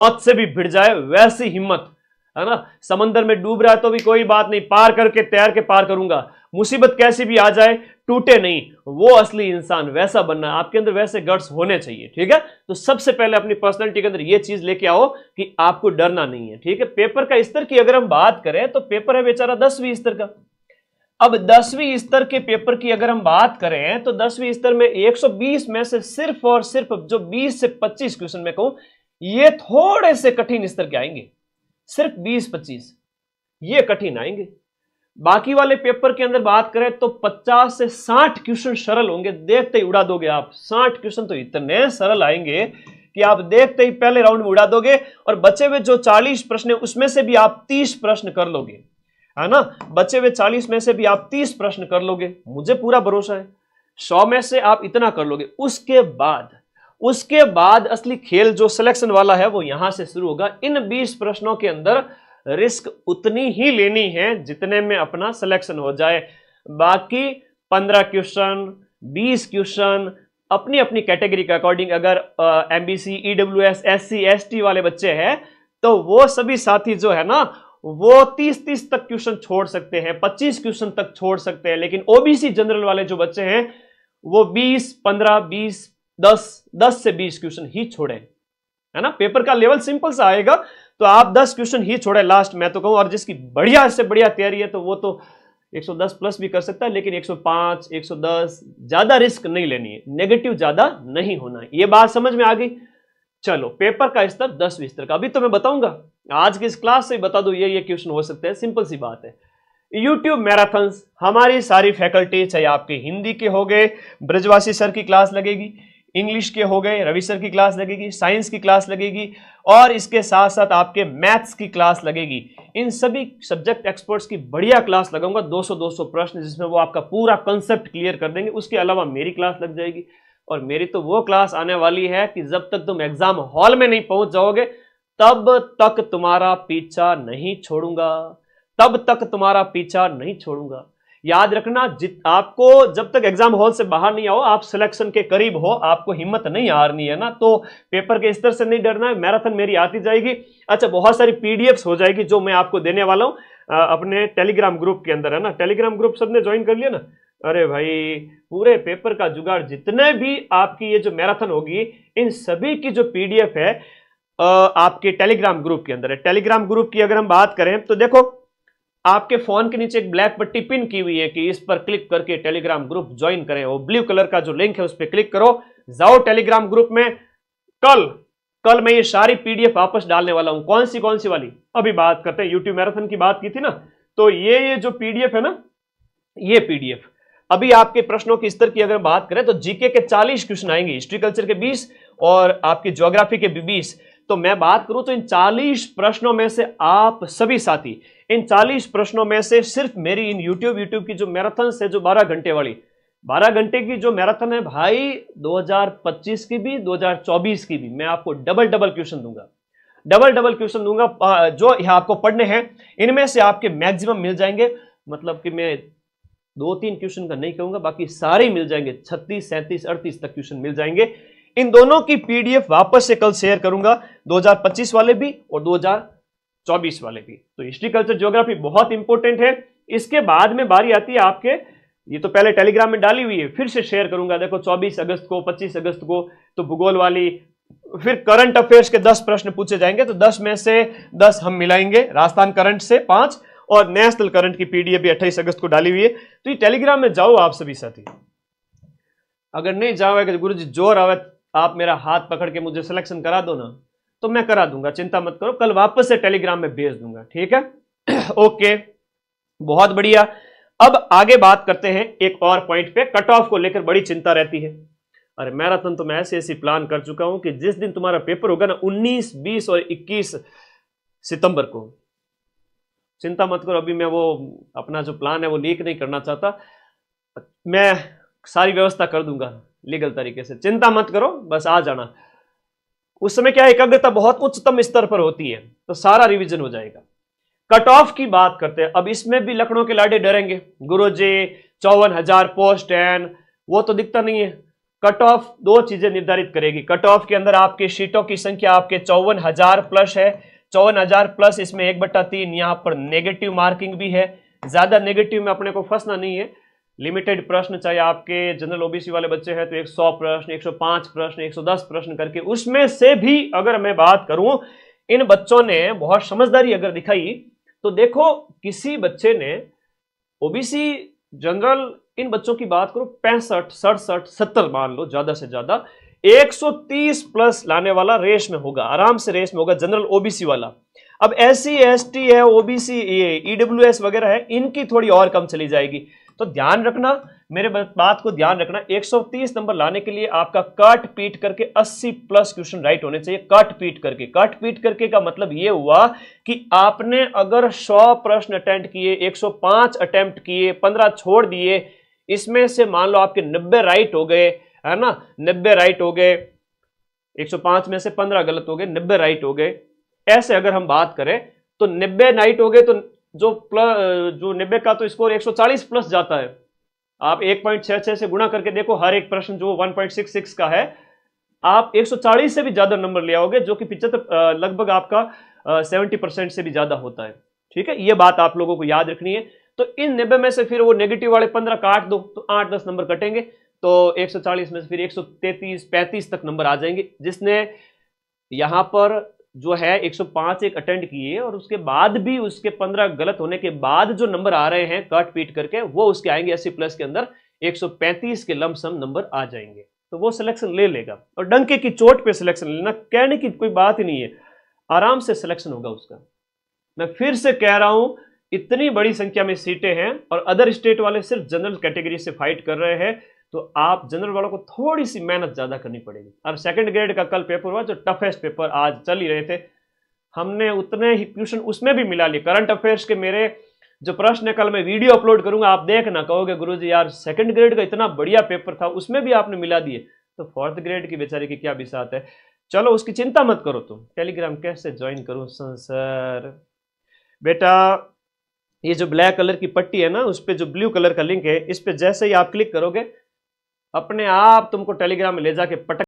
पथ से भी भिड़ जाए वैसी हिम्मत, है ना। समंदर में डूब रहा है तो भी कोई बात नहीं, पार करके तैर के पार करूंगा, मुसीबत कैसी भी आ जाए टूटे नहीं, वो असली इंसान वैसा बनना है आपके अंदर, वैसे गट्स होने चाहिए, ठीक है। तो सबसे पहले अपनी पर्सनालिटी के अंदर ये चीज लेके आओ कि आपको डरना नहीं है, ठीक है। पेपर का स्तर की अगर हम बात करें तो पेपर है बेचारा 10वीं स्तर का। अब 10वीं स्तर के पेपर की अगर हम बात करें तो 10वीं स्तर में 120 में से सिर्फ और सिर्फ जो 20 से 25 क्वेश्चन मैं कहूं ये थोड़े से कठिन स्तर के आएंगे, सिर्फ 20-25 ये कठिन आएंगे। बाकी वाले पेपर के अंदर बात करें तो 50 से 60 क्वेश्चन सरल होंगे, देखते ही उड़ा दोगे आप। 60 क्वेश्चन तो इतने सरल आएंगे कि आप देखते ही पहले राउंड में उड़ा दोगे, और बचे हुए जो 40 प्रश्न है उसमें से भी आप 30 प्रश्न कर लोगे, है ना। बचे हुए 40 में से भी आप 30 प्रश्न कर लोगे, मुझे पूरा भरोसा है 100 में से आप इतना कर लोगे। उसके बाद असली खेल जो सिलेक्शन वाला है वो यहां से शुरू होगा। इन 20 प्रश्नों के अंदर रिस्क उतनी ही लेनी है जितने में अपना सिलेक्शन हो जाए। बाकी 15 क्वेश्चन 20 क्वेश्चन अपनी अपनी कैटेगरी के अकॉर्डिंग, अगर एमबीसी ईडब्ल्यूएस एससी एसटी वाले बच्चे हैं तो वो सभी साथी जो है ना वो 30-30 तक क्वेश्चन छोड़ सकते हैं, 25 क्वेश्चन तक छोड़ सकते हैं। लेकिन ओबीसी जनरल वाले जो बच्चे हैं वो 20, 15, 20, 10 से 20 क्वेश्चन ही छोड़े, है ना। पेपर का लेवल सिंपल सा आएगा तो आप 10 क्वेश्चन ही छोड़े लास्ट मैं तो कहूं। और जिसकी बढ़िया से बढ़िया तैयारी है तो वो तो 110 प्लस भी कर सकता है, लेकिन 105, 110 ज्यादा रिस्क नहीं लेनी है, नेगेटिव ज्यादा नहीं होना है। ये बात समझ में आ गई। चलो पेपर का स्तर 10वीं स्तर का अभी तो मैं बताऊंगा, आज की इस क्लास से बता दो ये क्वेश्चन हो सकते हैं, सिंपल सी बात है। यूट्यूब मैराथन्स हमारी सारी फैकल्टी, चाहे आपके हिंदी के हो गए ब्रजवासी सर की क्लास लगेगी, इंग्लिश के हो गए रवि सर की क्लास लगेगी, साइंस की क्लास लगेगी, और इसके साथ साथ आपके मैथ्स की क्लास लगेगी। इन सभी सब्जेक्ट एक्सपर्ट्स की बढ़िया क्लास लगाऊंगा, 200-200 प्रश्न जिसमें वो आपका पूरा कंसेप्ट क्लियर कर देंगे। उसके अलावा मेरी क्लास लग जाएगी, और मेरी तो वो क्लास आने वाली है कि जब तक तुम एग्जाम हॉल में नहीं पहुंच जाओगे तब तक तुम्हारा पीछा नहीं छोड़ूंगा, तब तक तुम्हारा पीछा नहीं छोड़ूंगा। याद रखना, आपको जब तक एग्जाम हॉल से बाहर नहीं आओ, आप सिलेक्शन के करीब हो, आपको हिम्मत नहीं हारनी है ना। तो पेपर के स्तर से नहीं डरना है, मैराथन मेरी आती जाएगी। अच्छा, बहुत सारी पीडीएफ्स हो जाएगी जो मैं आपको देने वाला हूं अपने टेलीग्राम ग्रुप के अंदर, है ना। टेलीग्राम ग्रुप सबने ज्वाइन कर लिया ना। अरे भाई, पूरे पेपर का जुगाड़, जितने भी आपकी ये जो मैराथन होगी इन सभी की जो पीडीएफ है आपके टेलीग्राम ग्रुप के अंदर है। टेलीग्राम ग्रुप की अगर हम बात करें तो देखो, आपके फोन के नीचे एक ब्लैक पट्टी पिन की हुई है कि इस पर क्लिक करके टेलीग्राम ग्रुप ज्वाइन करें। वो ब्लू कलर का जो लिंक है उस पर क्लिक करो, जाओ टेलीग्राम ग्रुप में। कल मैं ये सारी पीडीएफ वापस डालने वाला हूं। कौन सी वाली? अभी बात करते हैं, यूट्यूब मैराथन की बात की थी ना, तो ये जो पीडीएफ है ना, ये पीडीएफ अभी आपके प्रश्नों के स्तर की अगर बात करें तो जीके के 40 क्वेश्चन आएंगे, हिस्ट्री कल्चर के 20 और आपकी ज्योग्राफी के भी 20। तो मैं बात करूं तो इन 40 प्रश्नों में से आप सभी साथी, इन 40 प्रश्नों में से सिर्फ मेरी इन यूट्यूब की जो मैराथन है, जो 12 घंटे वाली, 12 घंटे की जो मैराथन है भाई, 2025 की भी 2024 की भी, मैं आपको डबल क्वेश्चन दूंगा, डबल क्वेश्चन दूंगा जो यहां आपको पढ़ने हैं। इनमें से आपके मैक्सिमम मिल जाएंगे, मतलब कि मैं 2-3 क्वेश्चन का नहीं कहूंगा, बाकी सारे मिल जाएंगे, 36, 37, 38 तक क्वेश्चन मिल जाएंगे। इन दोनों की पीडीएफ वापस से कल शेयर करूंगा, 2025 वाले भी और 2024 वाले भी। तो हिस्ट्री कल्चर ज्योग्राफी बहुत इंपॉर्टेंट है। इसके बाद में बारी आती है आपके, ये तो पहले टेलीग्राम में डाली हुई है, फिर से शेयर करूंगा। देखो 24 अगस्त को, 25 अगस्त को तो भूगोल वाली, फिर करंट अफेयर्स के 10 प्रश्न पूछे जाएंगे, तो 10 में से 10 हम मिलाएंगे, राजस्थान करंट से 5 और नेशनल करंट की पीडीएफ भी 28 अगस्त को डाली हुई है। तो ये टेलीग्राम में जाओ आप सभी साथी। अगर नहीं जाओगे गुरुजी जोर आवे, आप मेरा हाथ पकड़ के मुझे सिलेक्शन करा दो ना, तो मैं करा दूंगा, चिंता मत करो, कल वापस से टेलीग्राम में भेज दूंगा, ठीक है। ओके, बहुत बढ़िया। अब आगे बात करते हैं एक और पॉइंट पे, कट ऑफ को लेकर बड़ी चिंता रहती है। अरे मैराथन तो मैं ऐसी प्लान कर चुका हूं कि जिस दिन तुम्हारा पेपर होगा ना, 19, 20 और 21 सितंबर को, चिंता मत करो, अभी मैं वो अपना जो प्लान है वो लीक नहीं करना चाहता, मैं सारी व्यवस्था कर दूंगा लीगल तरीके से, चिंता मत करो, बस आ जाना। उस समय क्या एकाग्रता बहुत उच्चतम स्तर पर होती है, तो सारा रिवीजन हो जाएगा। कट ऑफ की बात करते हैं। अब इसमें भी लखनऊ के लाडे डरेंगे, गुरुजी 54,000 पोस्ट एंड वो तो दिखता नहीं है, कट ऑफ दो चीजें निर्धारित करेगी। कट ऑफ के अंदर आपके सीटों की संख्या आपके 54,000 प्लस है, 54,000 प्लस, इसमें 1/3 यहां पर नेगेटिव मार्किंग भी है। ज्यादा नेगेटिव में अपने को फंसना नहीं है। लिमिटेड प्रश्न, चाहे आपके जनरल ओबीसी वाले बच्चे हैं तो 100 प्रश्न, 105 प्रश्न, 110 प्रश्न करके, उसमें से भी अगर मैं बात करूं, इन बच्चों ने बहुत समझदारी अगर दिखाई तो देखो, किसी बच्चे ने ओबीसी, जनरल, इन बच्चों की बात करो 65, 67, 70 मान लो ज्यादा से ज्यादा, 130 प्लस लाने वाला रेस में होगा, आराम से रेस में होगा जनरल ओबीसी वाला। अब एससी एसटी है, ओबीसी, ये ईडब्ल्यूएस वगैरह है, इनकी थोड़ी और कम चली जाएगी। तो ध्यान रखना, मेरे बात को ध्यान रखना, 130 नंबर लाने के लिए आपका काट पीट करके 80 प्लस क्वेश्चन राइट होने चाहिए। काट पीट करके, काट पीट करके का मतलब ये हुआ कि आपने अगर 100 प्रश्न अटेम्प्ट किए, 105 अटेम्प्ट किए, 15 छोड़ दिए, इसमें से मान लो आपके 90 राइट हो गए, है ना, 90 राइट हो गए, 105 में से 15 गलत हो गए, 90 राइट हो गए। ऐसे अगर हम बात करें तो 90 राइट हो गए तो जो 90 का तो स्कोर 140 प्लस जाता है। आप 1.66 से गुणा करके देखो, हर एक प्रश्न जो 1.66 का है, आप 140 से भी ज्यादा नंबर ले आओगे, जो कि 75 लगभग आपका 70% से भी ज्यादा होता है। ठीक है, ये बात आप लोगों को याद रखनी है। तो इन 90 में से फिर वो नेगेटिव वाले 15 काट दो तो 8-10 नंबर कटेंगे, तो 140 में से फिर 133-35 तक नंबर आ जाएंगे। जिसने यहां पर जो है 105 एक अटेंड किए और उसके बाद भी उसके 15 गलत होने के बाद जो नंबर आ रहे हैं काट पीट करके, वो उसके आएंगे 80 प्लस के अंदर 135 के लमसम नंबर आ जाएंगे, तो वो सिलेक्शन ले लेगा। और डंके की चोट पे सिलेक्शन लेना, कहने की कोई बात ही नहीं है, आराम से सिलेक्शन होगा उसका। मैं फिर से कह रहा हूं, इतनी बड़ी संख्या में सीटें हैं और अदर स्टेट वाले सिर्फ जनरल कैटेगरी से फाइट कर रहे हैं, तो आप जनरल वालों को थोड़ी सी मेहनत ज्यादा करनी पड़ेगी। और सेकंड ग्रेड का कल पेपर हुआ, जो टफेस्ट पेपर आज चल ही रहे थे, हमने उतने ही क्वेश्चन उसमें भी मिला लिए। करंट अफेयर्स के मेरे जो प्रश्न है, कल मैं वीडियो अपलोड करूंगा, आप देखना, कहोगे गुरुजी यार सेकंड ग्रेड का इतना बढ़िया पेपर था, उसमें भी आपने मिला दिए, तो फोर्थ ग्रेड की बेचारे की क्या बिसात है। चलो उसकी चिंता मत करो। तुम टेलीग्राम कैसे ज्वाइन करूं सर? बेटा ये जो ब्लैक कलर की पट्टी है ना, उस पर जो ब्लू कलर का लिंक है, इस पे जैसे ही आप क्लिक करोगे, अपने आप तुमको टेलीग्राम में ले जाके पटक